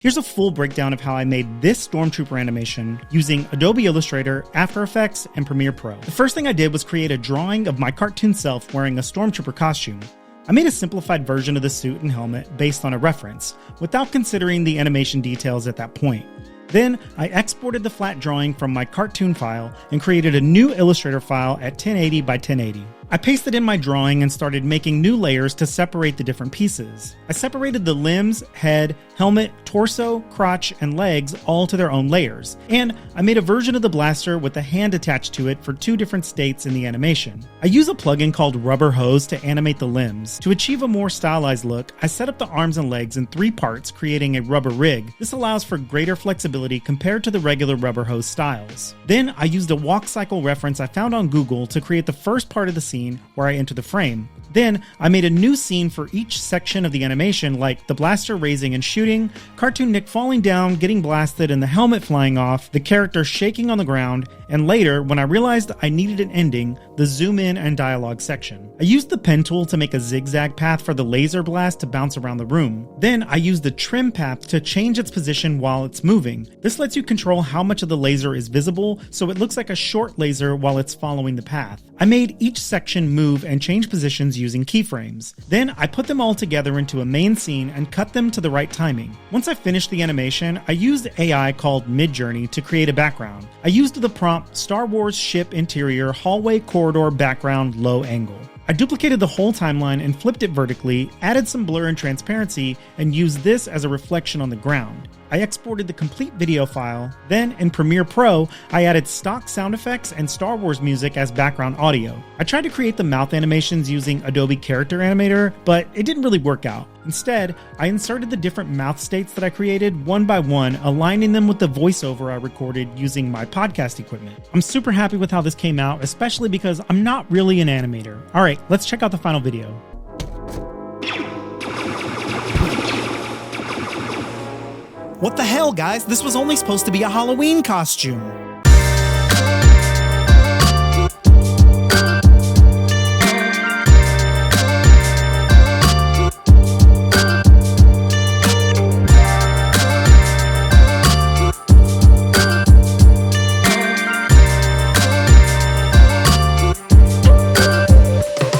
Here's a full breakdown of how I made this Stormtrooper animation using Adobe Illustrator, After Effects, and Premiere Pro. The first thing I did was create a drawing of my cartoon self wearing a Stormtrooper costume. I made a simplified version of the suit and helmet based on a reference, without considering the animation details at that point. Then, I exported the flat drawing from my cartoon file and created a new Illustrator file at 1080 by 1080. I pasted in my drawing and started making new layers to separate the different pieces. I separated the limbs, head, helmet, torso, crotch, and legs all to their own layers, and I made a version of the blaster with a hand attached to it for two different states in the animation. I use a plugin called Rubber Hose to animate the limbs. To achieve a more stylized look, I set up the arms and legs in 3 parts, creating a rubber rig. This allows for greater flexibility compared to the regular rubber hose styles. Then I used a walk cycle reference I found on Google to create the first part of the scene where I enter the frame. Then I made a new scene for each section of the animation, like the blaster raising and shooting, Cartoon Nick falling down, getting blasted, and the helmet flying off, the character shaking on the ground, and later, when I realized I needed an ending, the zoom in and dialogue section. I used the pen tool to make a zigzag path for the laser blast to bounce around the room. Then I used the trim path to change its position while it's moving. This lets you control how much of the laser is visible, so it looks like a short laser while it's following the path. I made each section move and change positions using keyframes. Then I put them all together into a main scene and cut them to the right timing. Once I finished the animation, I used AI called Midjourney to create a background. I used the prompt Star Wars ship interior hallway corridor background low angle. I duplicated the whole timeline and flipped it vertically, added some blur and transparency, and used this as a reflection on the ground. I exported the complete video file. Then, in Premiere Pro, I added stock sound effects and Star Wars music as background audio. I tried to create the mouth animations using Adobe Character Animator, but it didn't really work out. Instead, I inserted the different mouth states that I created one by one, aligning them with the voiceover I recorded using my podcast equipment. I'm super happy with how this came out, especially because I'm not really an animator. Alright, let's check out the final video. What the hell, guys? This was only supposed to be a Halloween costume.